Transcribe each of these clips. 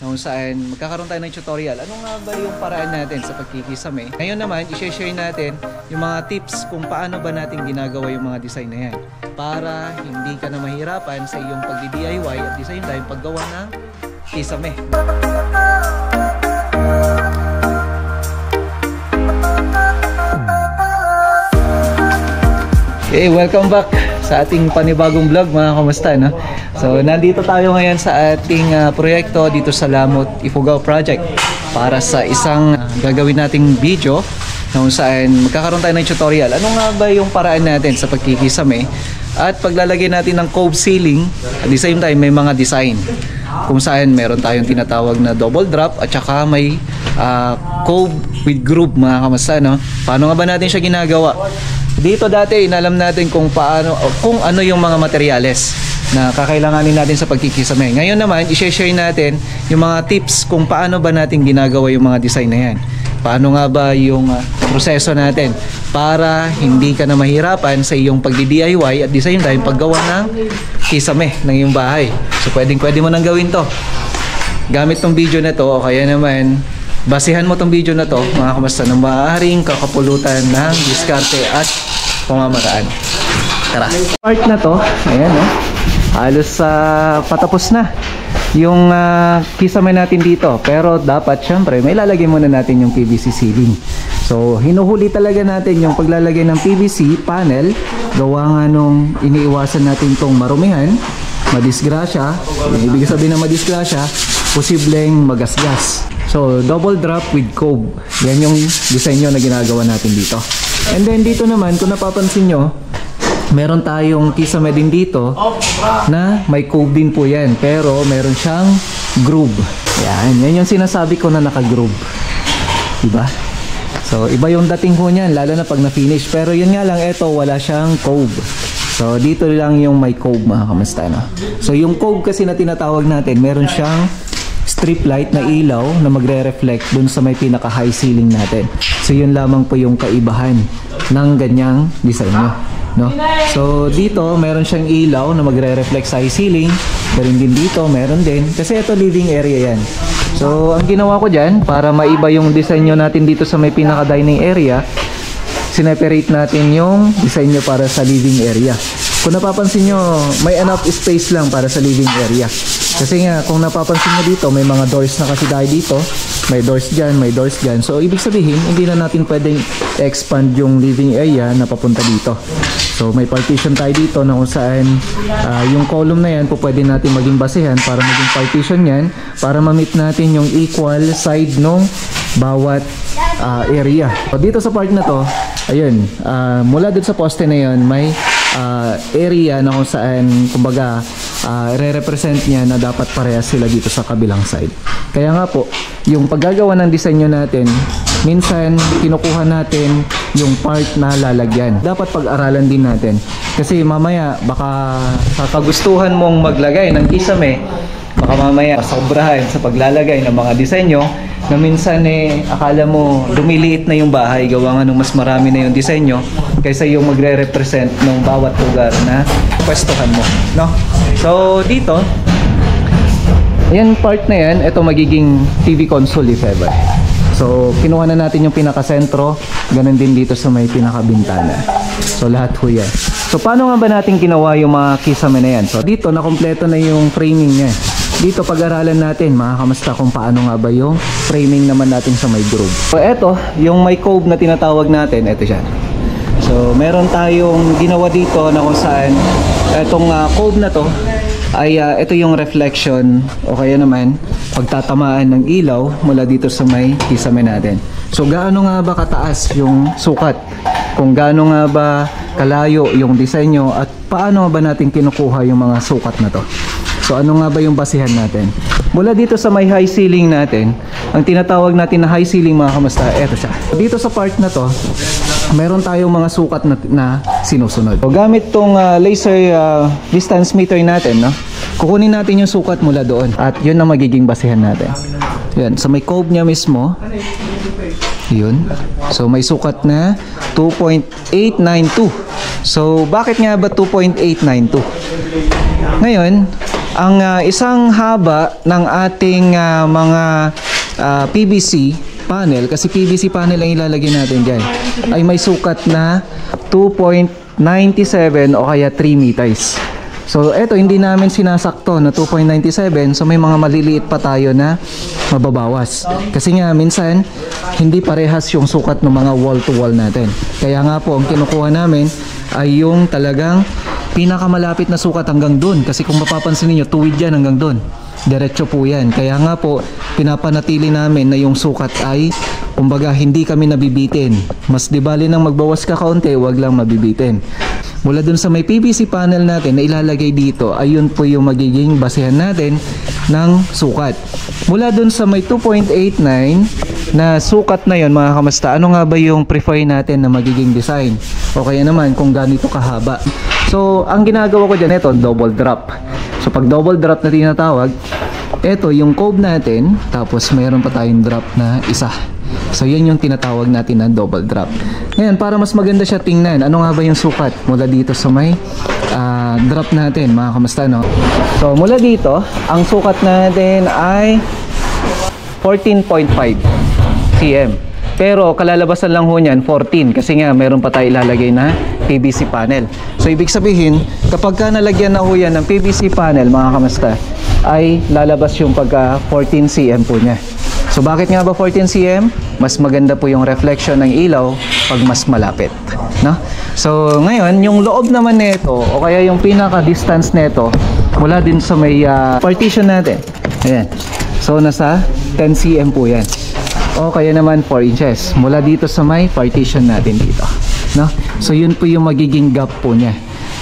kung saan magkakaroon tayo ng tutorial. Ano nga ba yung paraan natin sa pagkikisame? Ngayon naman, i-share natin yung mga tips kung paano ba natin ginagawa yung mga design na yan para hindi ka na mahirapan sa iyong pagdi-DIY at the same time paggawa ng kisame. Okay, welcome back sa ating panibagong vlog mga kamusta, no? So nandito tayo ngayon sa ating proyekto dito sa Lamot Ifugao Project para sa isang gagawin nating video kung saan magkakaroon tayo ng tutorial. Ano nga ba yung paraan natin sa pagkikisame at paglalagay natin ng cove ceiling at the same time may mga design kung saan meron tayong tinatawag na double drop at saka may cove with groove mga kamusta, no? Paano nga ba natin siya ginagawa? Dito dati inalam natin kung paano kung ano yung mga materyales na kakailanganin natin sa pagkikisame. Ngayon naman i-share natin yung mga tips kung paano ba natin ginagawa yung mga design na yan. Paano nga ba yung proseso natin para hindi ka na mahirapan sa iyong pagdi-DIY at the same time paggawa ng kisame ng iyong bahay. So pwede mo nang gawin to gamit tong video na to o kaya naman basihan mo tong video na to mga kamusta ng maaaring kakapulutan ng diskarte at pamamaraan. Tara! Part na to, ayan halos patapos na yung kisame natin dito, pero dapat syempre may lalagay muna natin yung PVC ceiling. So hinuhuli talaga natin yung paglalagay ng PVC panel, gawa nga nung iniiwasan natin tong marumihan, madisgrasya. Ibig sabihin ng madisgrasya, posibleng magasgas. So, double drop with cove. Yan yung disenyo na ginagawa natin dito. And then dito naman, kung napapansin nyo, meron tayong kisame din dito na may cove din po yan. Pero meron siyang groove. Yan yung sinasabi ko na naka-groove. Diba? So, iba yung dating po niyan, lalo na pag na-finish. Pero yun nga lang, eto, wala siyang cove. So, dito lang yung may cove mga kamusta, no? So, yung cove kasi na tinatawag natin, meron siyang strip light na ilaw na magre-reflect dun sa may pinaka high ceiling natin. So yun lamang po yung kaibahan ng ganyang design nyo, no? So dito meron siyang ilaw na magre-reflect sa high ceiling. Meron din dito, meron din. Kasi ito living area yan. So ang ginawa ko dyan, para maiba yung design nyo natin dito sa may pinaka dining area, sineperate natin yung design nyo para sa living area. Kung napapansin nyo, may enough space lang para sa living area. Kasi nga, kung napapansin nyo dito, may mga doors na kasi tayo dito. May doors dyan, may doors dyan. So, ibig sabihin, hindi na natin pwedeng expand yung living area na papunta dito. So, may partition tayo dito na kung saan yung column na yan, po pwede natin maging basehan para maging partition yan, para ma-meet natin yung equal side ng bawat area. So, dito sa part na to, ayun, mula dun sa poste na yun, may area na kung saan, kumbaga, re-represent niya na dapat parehas sila dito sa kabilang side. Kaya nga po, yung paggagawa ng disenyo natin, minsan kinukuha natin yung part na lalagyan. Dapat pag-aralan din natin. Kasi mamaya, baka sa kagustuhan mong maglagay ng kisame, baka mamaya sobrahan sa paglalagay ng mga disenyo na minsan akala mo lumiliit na yung bahay gawa nga nung mas marami na yung disenyo kaysa yung magre-represent ng bawat lugar na pwestuhan mo, no? So dito, yan part na yan, ito magiging TV console if ever. So kinuha na natin yung pinaka-sentro, ganun din dito sa may pinaka-bintana. So lahat ho yan. So paano nga ba natin ginawa yung mga kisame na yan? So dito nakompleto na yung framing niya. Dito pag-aralan natin mga kamusta kung paano nga ba yung framing naman natin sa may groove. So eto, yung may cove na tinatawag natin, eto siya. So meron tayong ginawa dito na kung saan etong cove na to ay ito yung reflection o kaya naman pagtatamaan ng ilaw mula dito sa may kisame natin. So gaano nga ba kataas yung sukat? Kung gaano nga ba kalayo yung disenyo at paano nga ba natin kinukuha yung mga sukat na to? So ano nga ba yung basihan natin? Mula dito sa may high ceiling natin, ang tinatawag natin na high ceiling mga kamusta, eto siya. Dito sa part na to, meron tayong mga sukat na sinusunod. So, gamit tong laser distance meter natin, no? Kukunin natin yung sukat mula doon at yun ang magiging basihan natin. Yan, sa may cove niya mismo, yun. So may sukat na 2.892. So bakit nga ba 2.892? Ngayon, ang isang haba ng ating mga PVC panel, kasi PVC panel ang ilalagay natin dyan, ay may sukat na 2.97 o kaya 3 meters. So eto, hindi namin sinasakto na 2.97, so may mga maliliit pa tayo na mababawas. Kasi nga minsan hindi parehas yung sukat ng mga wall to wall natin. Kaya nga po ang kinukuha namin ay yung talagang pinakamalapit na sukat hanggang dun. Kasi kung mapapansin niyo, tuwid yan hanggang dun. Diretso po yan. Kaya nga po pinapanatili namin na yung sukat ay kumbaga hindi kami nabibitin. Mas di bali nang magbawas ka kaunti, wag lang mabibitin. Mula dun sa may PVC panel natin na ilalagay dito, ayun po yung magiging basehan natin ng sukat. Mula dun sa may 2.89 na sukat na yon, mga kamusta, ano nga ba yung prefer natin na magiging design? O kaya naman kung ganito kahaba. So ang ginagawa ko dyan, ito, double drop. So pag double drop na tinatawag, ito yung cove natin, tapos mayroon pa tayong drop na isa. So yan yung tinatawag natin na double drop. Ngayon, para mas maganda siya tingnan, ano nga ba yung sukat mula dito sa may drop natin, mga kamusta, no? So mula dito, ang sukat natin ay 14.5 cm. Pero kalalabasan lang ho niyan 14, kasi nga meron pa tayo ilalagay na PVC panel. So ibig sabihin, kapag ka nalagyan na ho yan ng PVC panel, mga kamusta, ay lalabas yung pagka 14 cm po niya. So bakit nga ba 14 cm? Mas maganda po yung reflection ng ilaw pag mas malapit, no? So ngayon, yung loob naman nito o kaya yung pinaka distance nito mula din sa may partition natin. Ayan. So nasa 10 cm po 'yan. O kaya naman 4 inches mula dito sa may partition natin dito, no? So yun po yung magiging gap po niya.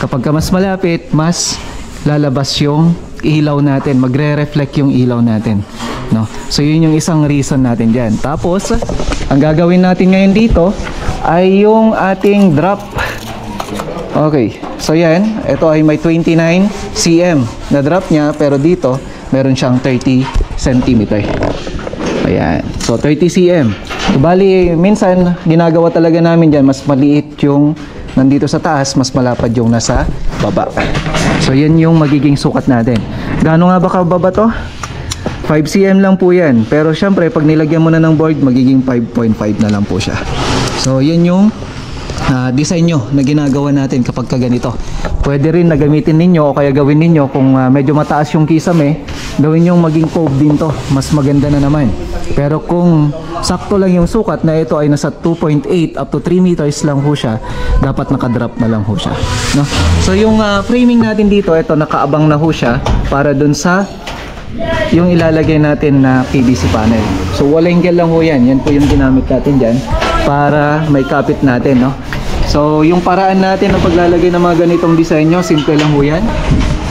Kapag ka mas malapit, mas lalabas yung ilaw natin, magre-reflect yung ilaw natin, no? So yun yung isang reason natin diyan. Tapos ang gagawin natin ngayon dito ay yung ating drop. Okay, so yan, ito ay may 29 cm na drop niya, pero dito meron siyang 30 cm. Ayan, so 30 cm. So, bali minsan ginagawa talaga namin diyan, mas maliit yung nandito sa taas, mas malapad yung nasa baba. So yan yung magiging sukat natin. Gaano nga ba kababa to? 5 cm lang po yan. Pero syempre pag nilagyan mo na ng board, magiging 5.5 na lang po siya. So yan yung design nyo na ginagawa natin kapag kaganito. Pwede rin na gamitin ninyo o kaya gawin ninyo kung medyo mataas yung kisame, gawin nyo maging cove din to. Mas maganda na naman. Pero kung sakto lang yung sukat na ito ay nasa 2.8 up to 3 meters lang ho siya, dapat nakadrop na lang ho siya, no? So yung framing natin dito, ito nakaabang na ho siya para dun sa yung ilalagay natin na PVC panel. So wall angle lang ho yan. Yan po yung ginamit natin dyan para may kapit natin, no? So yung paraan natin ng paglalagay ng mga ganitong design nyo, simple lang ho yan.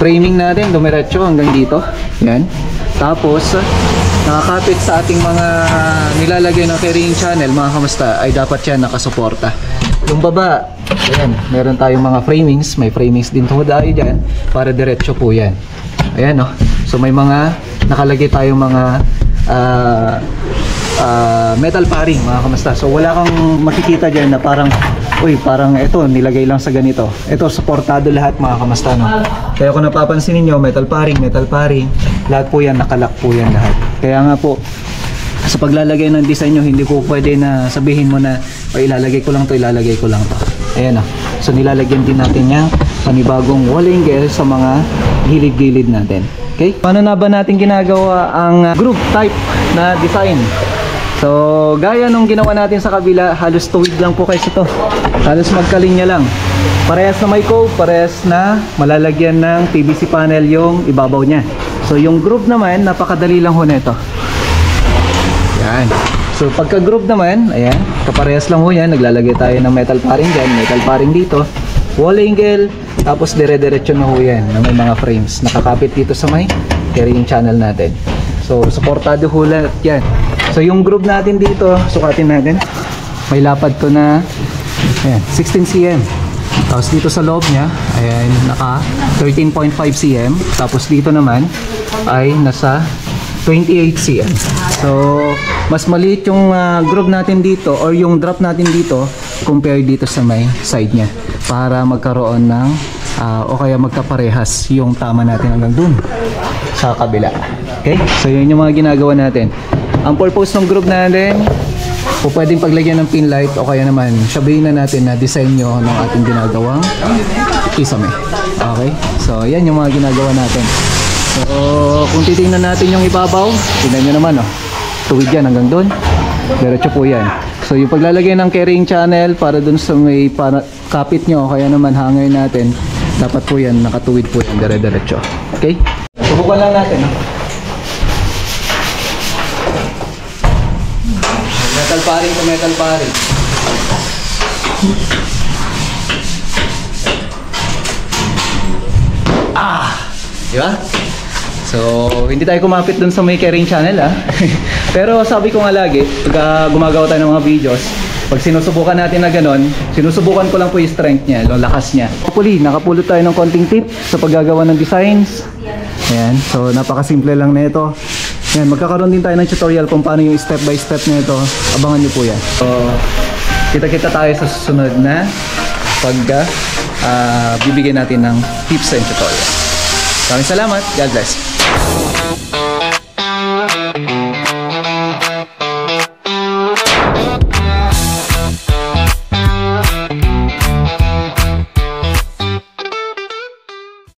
Framing natin dumiretso hanggang dito. Yan. Tapos nakakapit sa ating mga nilalagay na carrying channel, mga kamusta, ay dapat yan nakasuporta. Yung baba, ayan, meron tayong mga framings. May framings din po tayo dyan para diretso po yan. Ayan, no? So may mga nakalagay tayong mga metal paring, mga kamusta. So wala kang makikita dyan na parang, uy, parang ito nilagay lang sa ganito. Ito suportado lahat, mga kamusta, no? Kaya kung napapansin niyo, metal paring, lahat po yan, nakalak po yan lahat. Kaya nga po, sa paglalagay ng design nyo, hindi po pwede na sabihin mo na, o ilalagay ko lang to, ilalagay ko lang to. Ayan, no? So nilalagyan din natin yung panibagong wall angle sa mga gilid-gilid natin. Okay? Paano na ba natin ginagawa ang group type na design? So, gaya nung ginawa natin sa kabila, halos tuwid lang po kayo ito. Halos magkalinya lang. Parehas na may cove, parehas na malalagyan ng PVC panel yung ibabaw niya. So, yung group naman, napakadali lang ho nito. Yan. So, pagka-group naman, ayan, kaparehas lang ho yan. Naglalagay tayo ng metal paring dyan, metal paring dito, wall angle, tapos dire-diretso na ho yan na may mga frames. Nakakapit dito sa may carrying channel natin. So, supportado ho lahat yan. So, yung group natin dito, sukatin natin. May lapad to na, ayan, 16 cm. Tapos dito sa loob niya, ayan, naka 13.5 cm. Tapos dito naman, ay nasa 28 cm. So, mas maliit yung group natin dito or yung drop natin dito compare dito sa may side niya para magkaroon ng o kaya magkaparehas yung tama natin hanggang dun sa kabila. Okay? So yun yung mga ginagawa natin. Ang purpose ng group natin, o pwedeng paglagyan ng pin light o kaya naman sabihin na natin na disenyo ng ating ginagawang kisame. Okay? So yan yung mga ginagawa natin. So kung titingnan natin yung ibabaw, tingnan nyo naman, oh, tuwid yan hanggang dun. Diretso po yan. So yung paglalagay ng carrying channel para dun sa may kapit nyo o kaya naman hanger natin, dapat po yan, nakatuwid po yan, dire-diretso. Okay? Subukan lang natin. No? Metal paring to metal paring. Diba? So, hindi tayo kumapit dun sa may carrying channel, ha? Pero sabi ko nga lagi, pag gumagawa tayo ng mga videos, pag sinusubukan natin na ganon, sinusubukan ko lang po yung strength niya, yung lakas niya. Hopefully, nakapulot tayo ng konting tip sa paggagawa ng designs. Ayan, so napakasimple lang na ito. Ayan, magkakaroon din tayo ng tutorial kung paano yung step by step na ito. Abangan nyo po yan. So, kita-kita tayo sa susunod na bibigyan natin ng tips and tutorial. Maraming salamat. God bless.